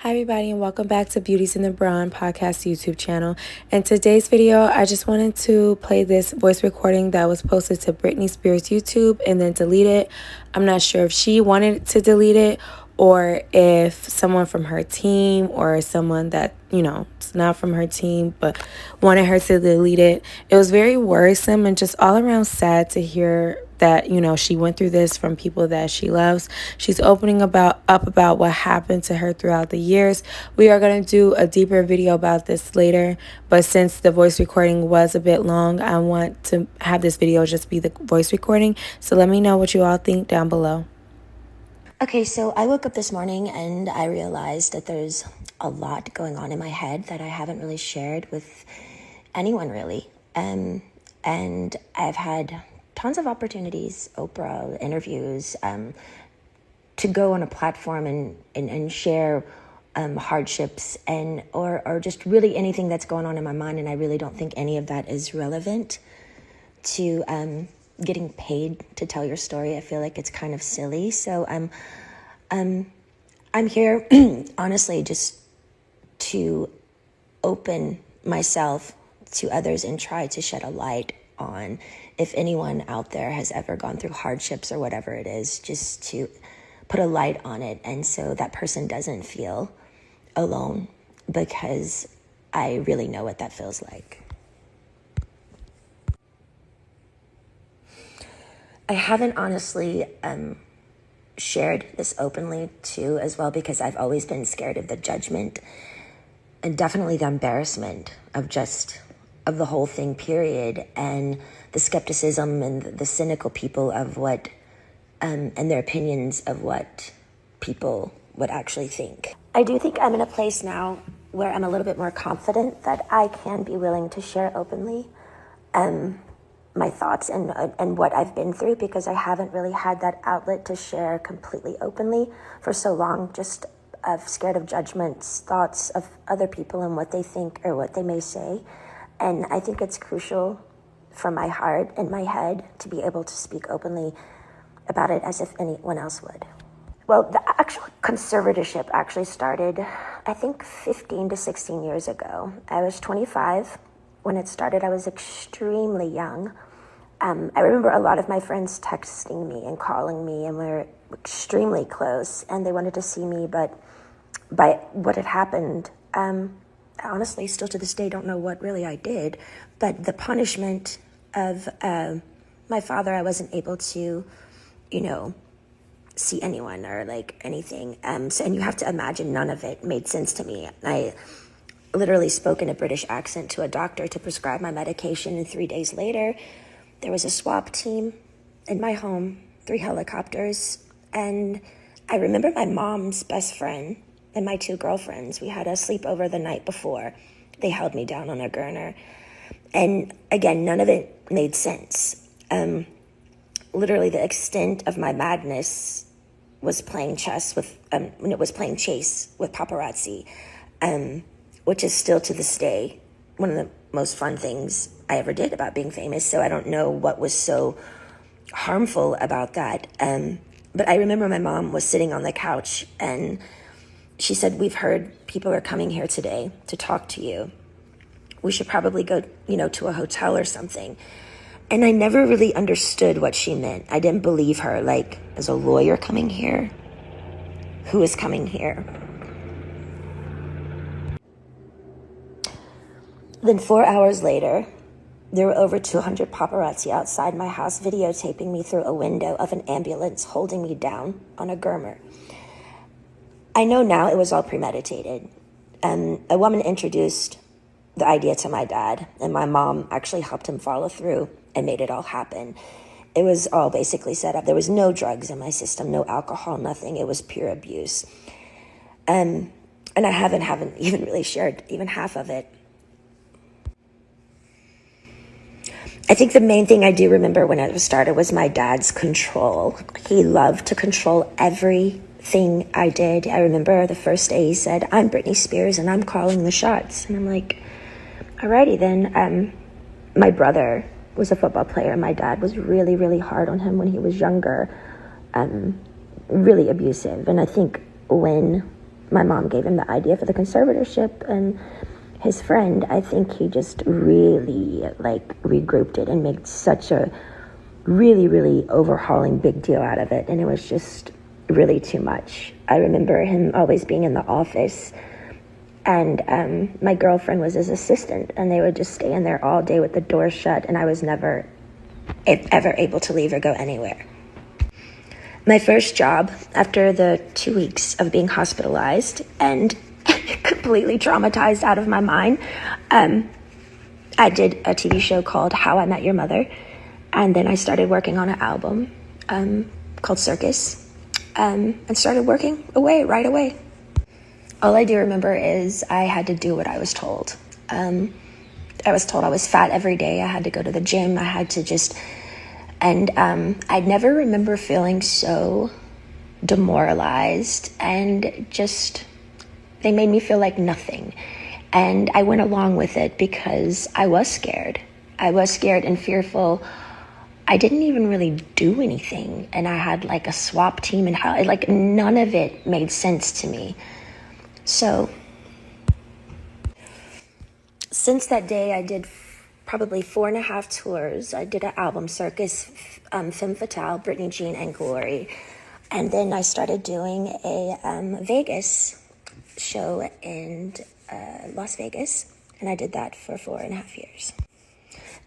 Hi everybody, and welcome back to Beauties in the Brawn podcast YouTube channel. In today's video, I just wanted to play this voice recording that was posted to Britney Spears YouTube and then delete it. I'm not sure if she wanted to delete it or if someone from her team or someone that, it's not from her team but wanted her to delete it. It was very worrisome and just all around sad to hear that, she went through this from people that she loves. She's opening up about what happened to her throughout the years. We are going to do a deeper video about this later, but since the voice recording was a bit long, I want to have this video just be the voice recording. So let me know what you all think down below. Okay, so I woke up this morning and I realized that there's a lot going on in my head that I haven't really shared with anyone really. And I've had tons of opportunities, Oprah, interviews, to go on a platform and share hardships or just really anything that's going on in my mind. And I really don't think any of that is relevant to getting paid to tell your story. I feel like it's kind of silly. So I'm here honestly just to open myself to others and try to shed a light on if anyone out there has ever gone through hardships or whatever it is, just to put a light on it. And so that person doesn't feel alone, because I really know what that feels like. I haven't honestly shared this openly too as well, because I've always been scared of the judgment and definitely the embarrassment of the whole thing, period, and the skepticism and the cynical people of what and their opinions of what people would actually think. I do think I'm in a place now where I'm a little bit more confident that I can be willing to share openly my thoughts and what I've been through, because I haven't really had that outlet to share completely openly for so long, just scared of judgments, thoughts of other people and what they think or what they may say. And I think it's crucial for my heart and my head to be able to speak openly about it as if anyone else would. Well, the actual conservatorship actually started, I think, 15 to 16 years ago. I was 25 when it started. I was extremely young. I remember a lot of my friends texting me and calling me, and we were extremely close, and they wanted to see me, but by what had happened, I honestly still to this day don't know what really I did, but the punishment of my father, I wasn't able to, see anyone or like anything. And you have to imagine none of it made sense to me. I literally spoke in a British accent to a doctor to prescribe my medication, and 3 days later, there was a swap team in my home, 3 helicopters, and I remember my mom's best friend and my 2 girlfriends. We had a sleepover the night before. They held me down on a gurner. And again, none of it made sense. Literally, the extent of my madness was playing chess with, when it was playing chase with paparazzi, which is still to this day one of the most fun things I ever did about being famous. So I don't know what was so harmful about that. But I remember my mom was sitting on the couch and she said, "We've heard people are coming here today to talk to you. We should probably go, to a hotel or something." And I never really understood what she meant. I didn't believe her. Like, is a lawyer coming here? Who is coming here? Then 4 hours later, there were over 200 paparazzi outside my house videotaping me through a window of an ambulance holding me down on a gurner. I know now it was all premeditated. A woman introduced the idea to my dad, and my mom actually helped him follow through and made it all happen. It was all basically set up. There was no drugs in my system, no alcohol, nothing. It was pure abuse. And I haven't even really shared even half of it. I think the main thing I do remember when it started was my dad's control. He loved to control everything I did. I remember the first day he said, "I'm Britney Spears and I'm calling the shots." And I'm like, alrighty then. My brother was a football player. My dad was really, really hard on him when he was younger, really abusive. And I think when my mom gave him the idea for the conservatorship, and his friend, I think he just really like regrouped it and made such a really, really overhauling big deal out of it. And it was just really too much. I remember him always being in the office, and my girlfriend was his assistant, and they would just stay in there all day with the door shut, and I was never ever able to leave or go anywhere. My first job after the 2 weeks of being hospitalized and completely traumatized out of my mind, I did a TV show called How I Met Your Mother, and then I started working on an album called Circus, and started working away right away. All I do remember is I had to do what I was told. I was told I was fat every day. I had to go to the gym. I had to just... And I never remember feeling so demoralized, and just... They made me feel like nothing. And I went along with it because I was scared. I was scared and fearful. I didn't even really do anything. And I had like a swap team, and how like none of it made sense to me. So since that day, I did probably 4.5 tours. I did an album, Circus, Femme Fatale, Britney Jean, and Glory. And then I started doing a Vegas show in Las Vegas, and I did that for 4.5 years.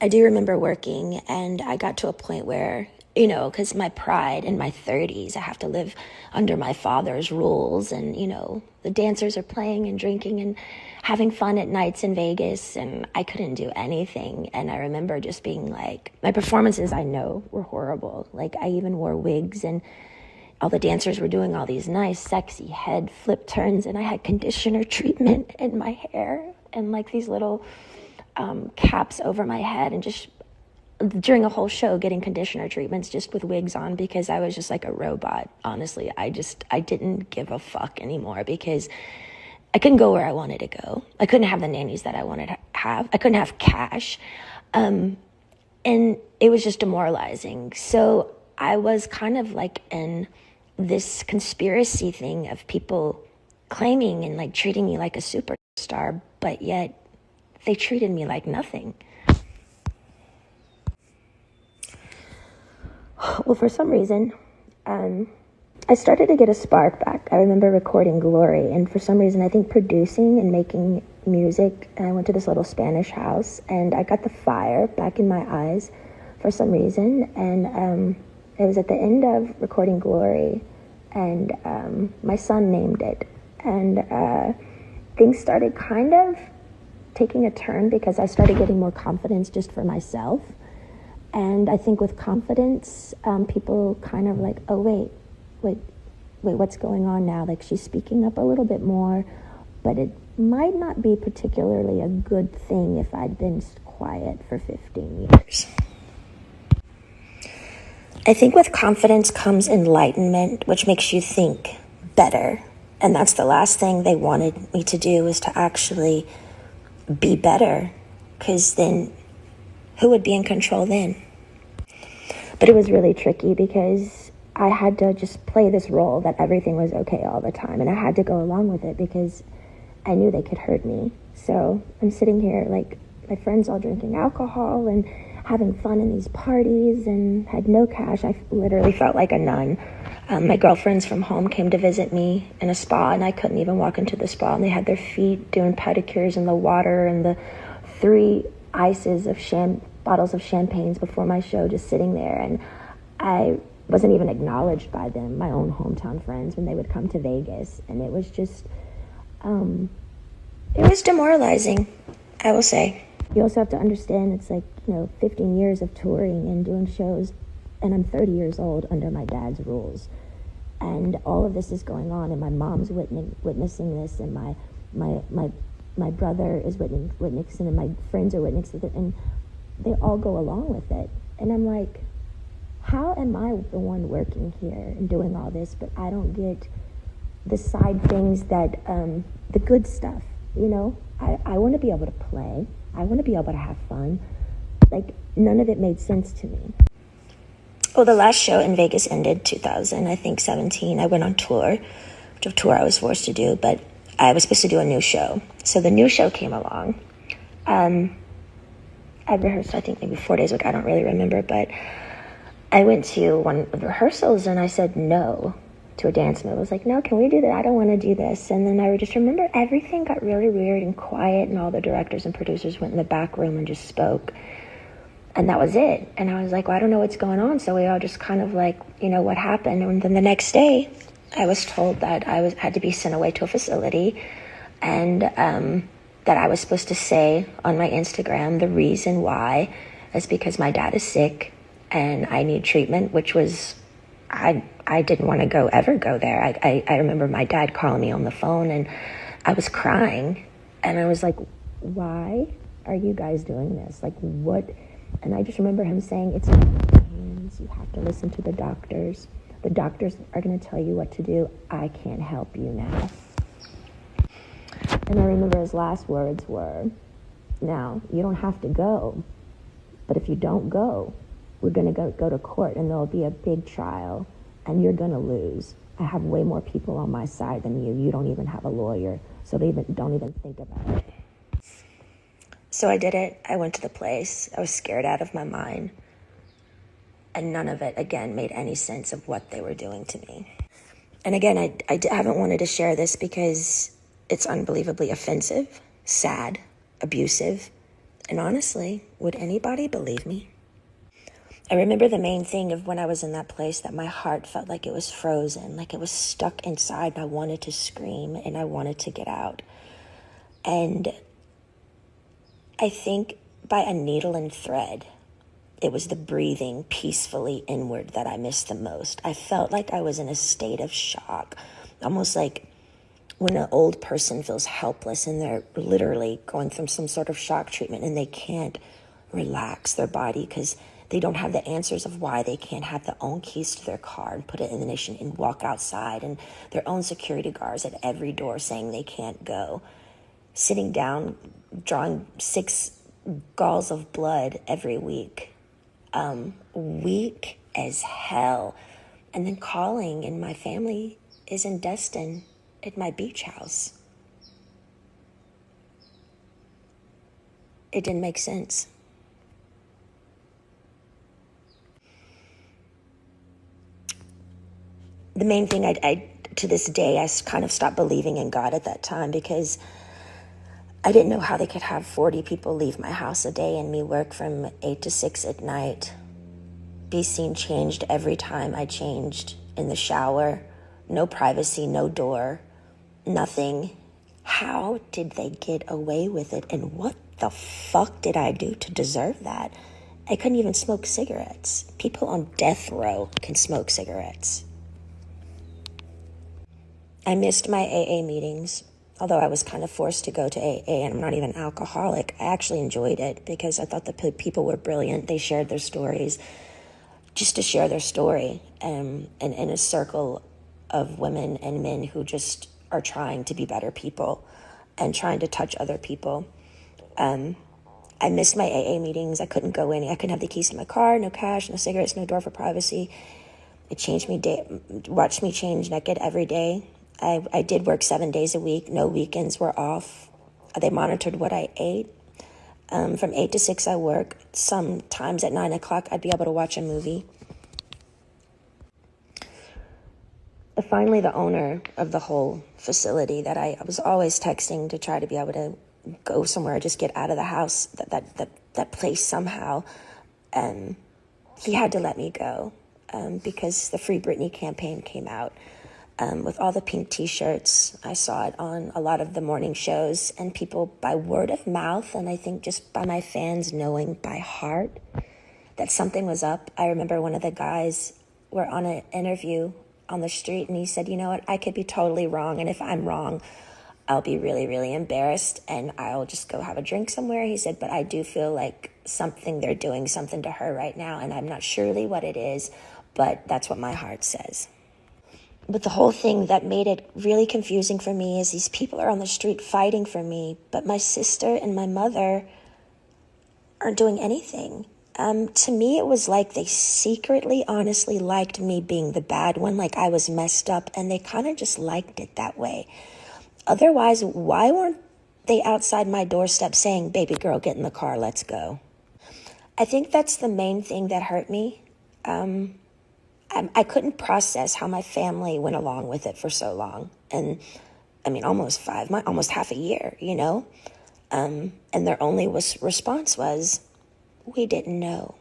I do remember working, and I got to a point where, you know, because my pride in my 30s, I have to live under my father's rules, and, you know, the dancers are playing and drinking and having fun at nights in Vegas, and I couldn't do anything. And I remember just being like, my performances, I know, were horrible. Like, I even wore wigs, and all the dancers were doing all these nice, sexy head flip turns, and I had conditioner treatment in my hair and like these little caps over my head, and just during a whole show getting conditioner treatments just with wigs on, because I was just like a robot. Honestly, I didn't give a fuck anymore, because I couldn't go where I wanted to go. I couldn't have the nannies that I wanted to have. I couldn't have cash. And it was just demoralizing. So I was kind of like in this conspiracy thing of people claiming and like treating me like a superstar, but yet they treated me like nothing. Well, for some reason, I started to get a spark back. I remember recording Glory, and for some reason, I think producing and making music, and I went to this little Spanish house, and I got the fire back in my eyes for some reason, and it was at the end of recording Glory, and my son named it, and things started kind of taking a turn, because I started getting more confidence just for myself. And I think with confidence, people kind of like, oh, wait, what's going on now? Like, she's speaking up a little bit more, but it might not be particularly a good thing if I'd been quiet for 15 years. I think with confidence comes enlightenment, which makes you think better. And that's the last thing they wanted me to do, is to actually be better, because then who would be in control then? But it was really tricky, because I had to just play this role that everything was okay all the time, and I had to go along with it because I knew they could hurt me. So I'm sitting here like my friends all drinking alcohol and having fun in these parties, and had no cash. I literally felt like a nun. My girlfriends from home came to visit me in a spa, and I couldn't even walk into the spa, and they had their feet doing pedicures in the water, and the 3 ices of bottles of champagnes before my show just sitting there, and I wasn't even acknowledged by them, my own hometown friends, when they would come to Vegas. And it was just it was demoralizing, I will say. You also have to understand, it's like, 15 years of touring and doing shows, and I'm 30 years old under my dad's rules, and all of this is going on, and my mom's witnessing this, and my brother is witnessing, and my friends are witnessing it, and they all go along with it. And I'm like, how am I the one working here and doing all this, but I don't get the side things that, the good stuff, I want to be able to play. I want to be able to have fun. Like, none of it made sense to me. Well, the last show in Vegas ended 2017. I went on tour tour I was forced to do, but I was supposed to do a new show. So the new show came along. I rehearsed, I think, maybe 4 days ago. I don't really remember, but I went to one of the rehearsals and I said no to a dance move. I was like, no, can we do that? I don't want to do this. And then I just remember everything got really weird and quiet, and all the directors and producers went in the back room and just spoke. And that was it. And I was like, well, I don't know what's going on. So we all just kind of like, what happened? And then the next day, I was told that I had to be sent away to a facility, and that I was supposed to say on my Instagram the reason why is because my dad is sick and I need treatment, which was, I didn't want to ever go there. I remember my dad calling me on the phone and I was crying, and I was like, why are you guys doing this? Like, what? And I just remember him saying, it's not in your hands. You have to listen to the doctors. The doctors are going to tell you what to do. I can't help you now. And I remember his last words were, now, you don't have to go, but if you don't go, we're going to go to court, and there'll be a big trial, and you're going to lose. I have way more people on my side than you. You don't even have a lawyer, so don't even think about it. So I did it. I went to the place. I was scared out of my mind. And none of it, again, made any sense of what they were doing to me. And again, I haven't wanted to share this because it's unbelievably offensive, sad, abusive. And honestly, would anybody believe me? I remember the main thing of when I was in that place, that my heart felt like it was frozen, like it was stuck inside, and I wanted to scream and I wanted to get out. And I think by a needle and thread, it was the breathing peacefully inward that I missed the most. I felt like I was in a state of shock, almost like when an old person feels helpless and they're literally going through some sort of shock treatment and they can't relax their body because they don't have the answers of why they can't have their own keys to their car and put it in the ignition and walk outside, and their own security guards at every door saying they can't go. Sitting down, drawing 6 galls of blood every week. Weak as hell. And then calling, and my family is in Destin at my beach house. It didn't make sense. The main thing, I to this day, I kind of stopped believing in God at that time, because I didn't know how they could have 40 people leave my house a day and me work from 8 to 6 at night, be seen changed every time I changed, in the shower, no privacy, no door, nothing. How did they get away with it? And what the fuck did I do to deserve that? I couldn't even smoke cigarettes. People on death row can smoke cigarettes. I missed my AA meetings. Although I was kind of forced to go to AA, and I'm not even an alcoholic, I actually enjoyed it because I thought the people were brilliant. They shared their stories just to share their story, and in a circle of women and men who just are trying to be better people and trying to touch other people. I missed my AA meetings. I couldn't go in. I couldn't have the keys to my car, no cash, no cigarettes, no door for privacy. It changed me, watched me change naked every day. I did work 7 days a week. No weekends were off. They monitored what I ate. From 8 to 6, I work. Sometimes at 9 o'clock, I'd be able to watch a movie. Finally, the owner of the whole facility that I was always texting to try to be able to go somewhere, just get out of the house, that place somehow, he had to let me go because the Free Britney campaign came out. With all the pink t-shirts. I saw it on a lot of the morning shows, and people by word of mouth, and I think just by my fans knowing by heart that something was up. I remember one of the guys were on an interview on the street, and he said, you know what, I could be totally wrong, and if I'm wrong, I'll be really, really embarrassed, and I'll just go have a drink somewhere. He said, but I do feel like they're doing something to her right now, and I'm not surely what it is, but that's what my heart says. But the whole thing that made it really confusing for me is these people are on the street fighting for me, but my sister and my mother aren't doing anything. To me, it was like they secretly, honestly liked me being the bad one, like I was messed up, and they kind of just liked it that way. Otherwise, why weren't they outside my doorstep saying, baby girl, get in the car, let's go? I think that's the main thing that hurt me. I couldn't process how my family went along with it for so long. And I mean, almost half a year, you know? And their only response was, we didn't know.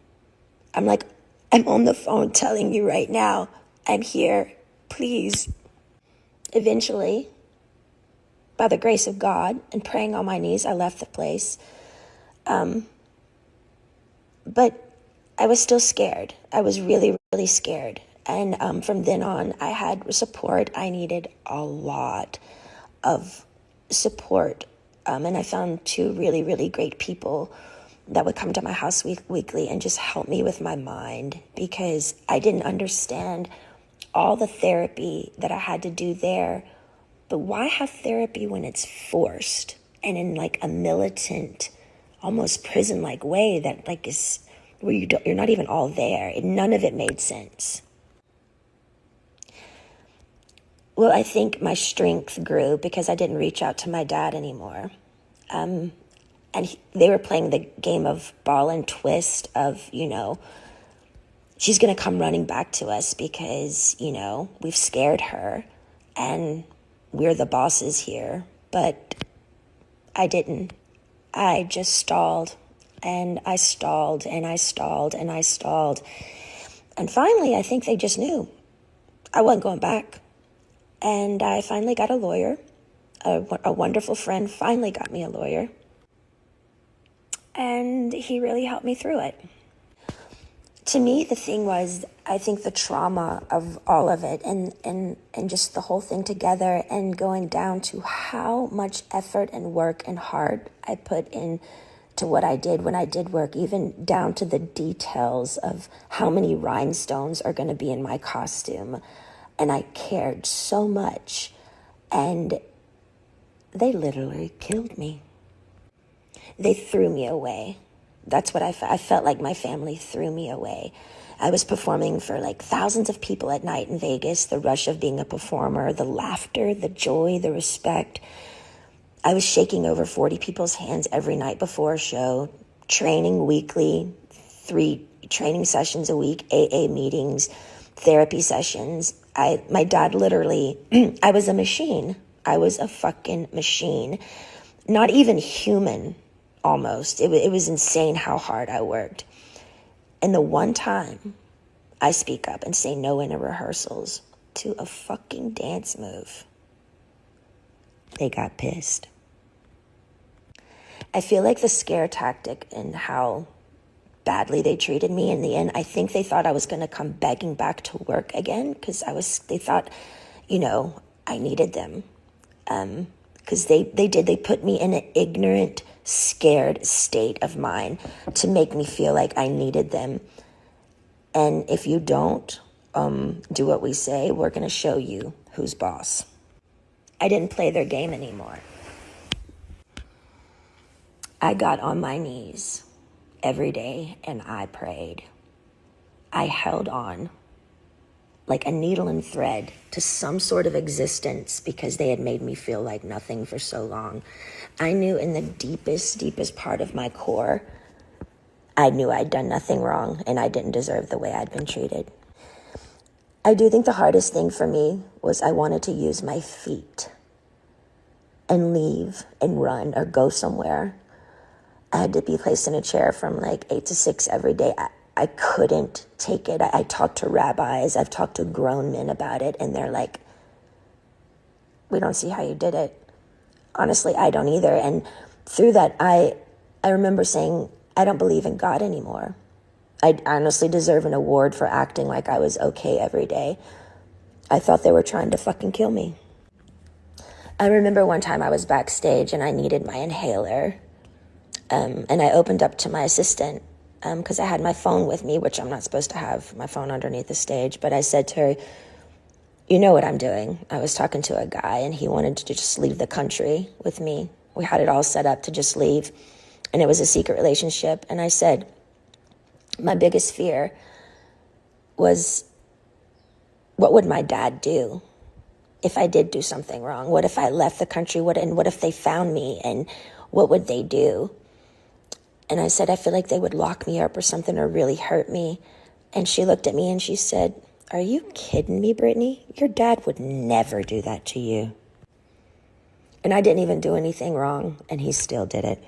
I'm like, I'm on the phone telling you right now, I'm here, please. Eventually, by the grace of God and praying on my knees, I left the place. But I was still scared. I was really, really scared. And from then on, I had support. I needed a lot of support. And I found two really, really great people that would come to my house weekly and just help me with my mind, because I didn't understand all the therapy that I had to do there. But why have therapy when it's forced and in like a militant, almost prison-like way that like is where you're not even all there? None of it made sense. Well, I think my strength grew because I didn't reach out to my dad anymore. They were playing the game of ball and twist of, she's going to come running back to us because, we've scared her and we're the bosses here. But I didn't. I just stalled and I stalled and I stalled and I stalled. And finally, I think they just knew I wasn't going back. And I finally got a lawyer. A wonderful friend finally got me a lawyer. And he really helped me through it. To me, the thing was, I think the trauma of all of it and just the whole thing together and going down to how much effort and work and heart I put in to what I did when I did work, even down to the details of how many rhinestones are going to be in my costume. And I cared so much. And they literally killed me. They threw me away. That's what I felt like my family threw me away. I was performing for like thousands of people at night in Vegas, the rush of being a performer, the laughter, the joy, the respect. I was shaking over 40 people's hands every night before a show, training weekly, 3 training sessions a week, AA meetings, therapy sessions. My dad literally, I was a machine. I was a fucking machine. Not even human, almost. It was insane how hard I worked. And the one time I speak up and say no in a rehearsals to a fucking dance move, they got pissed. I feel like the scare tactic and how badly they treated me in the end, I think they thought I was going to come begging back to work again because they thought, I needed them. Because they put me in an ignorant, scared state of mind to make me feel like I needed them. And if you don't do what we say, we're going to show you who's boss. I didn't play their game anymore. I got on my knees every day and I prayed. I held on like a needle and thread to some sort of existence because they had made me feel like nothing for so long. I knew in the deepest, deepest part of my core, I knew I'd done nothing wrong and I didn't deserve the way I'd been treated. I do think the hardest thing for me was I wanted to use my feet and leave and run or go somewhere. I had to be placed in a chair from like 8 to 6 every day. I couldn't take it. I talked to rabbis. I've talked to grown men about it. And they're like, we don't see how you did it. Honestly, I don't either. And through that, I remember saying, I don't believe in God anymore. I honestly deserve an award for acting like I was okay every day. I thought they were trying to fucking kill me. I remember one time I was backstage and I needed my inhaler. And I opened up to my assistant because I had my phone with me, which I'm not supposed to have my phone underneath the stage. But I said to her, you know what I'm doing. I was talking to a guy and he wanted to just leave the country with me. We had it all set up to just leave. And it was a secret relationship. And I said, My biggest fear was, what would my dad do if I did do something wrong? What if I left the country? And what if they found me? And what would they do? And I said, I feel like they would lock me up or something, or really hurt me. And she looked at me and she said, are you kidding me, Brittany? Your dad would never do that to you. And I didn't even do anything wrong, and he still did it.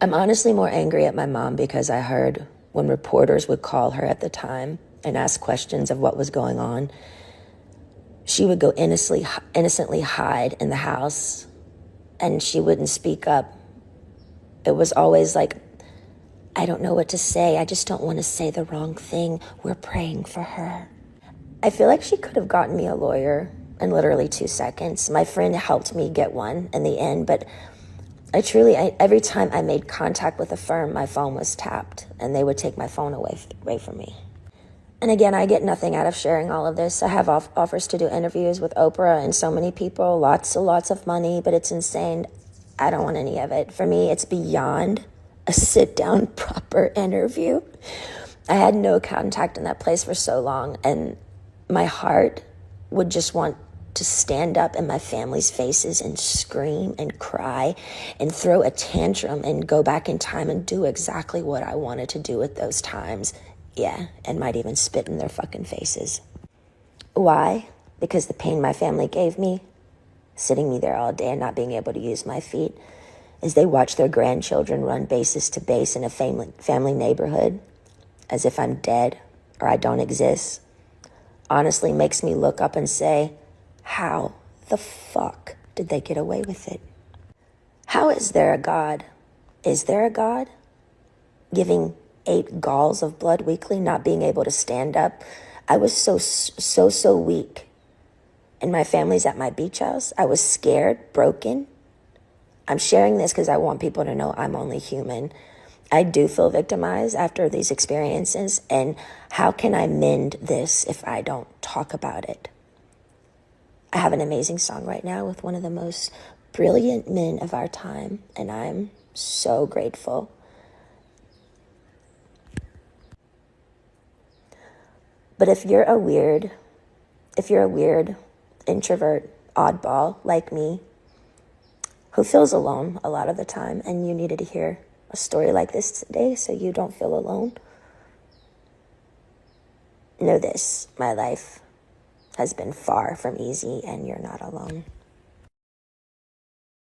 I'm honestly more angry at my mom because I heard when reporters would call her at the time and ask questions of what was going on, she would go innocently hide in the house, and she wouldn't speak up. It was always like, I don't know what to say. I just don't want to say the wrong thing. We're praying for her. I feel like she could have gotten me a lawyer in literally 2 seconds. My friend helped me get one in the end, but every time I made contact with a firm, my phone was tapped, and they would take my phone away from me. And again, I get nothing out of sharing all of this. I have offers to do interviews with Oprah and so many people, lots of money, but it's insane. I don't want any of it. For me, it's beyond a sit-down, proper interview. I had no contact in that place for so long, and my heart would just want to stand up in my family's faces and scream and cry and throw a tantrum and go back in time and do exactly what I wanted to do at those times. Yeah, and might even spit in their fucking faces. Why? Because the pain my family gave me, sitting me there all day and not being able to use my feet, as they watch their grandchildren run bases to base in a family neighborhood, as if I'm dead or I don't exist, honestly makes me look up and say, how the fuck did they get away with it? How is there a God? Is there a God? Giving 8 galls of blood weekly, not being able to stand up. I was so weak. And my family's at my beach house. I was scared, broken. I'm sharing this because I want people to know I'm only human. I do feel victimized after these experiences, and how can I mend this if I don't talk about it? I have an amazing song right now with one of the most brilliant men of our time, and I'm so grateful. But if you're a weird introvert, oddball like me, who feels alone a lot of the time, and you needed to hear a story like this today so you don't feel alone, know this, my life has been far from easy, and you're not alone.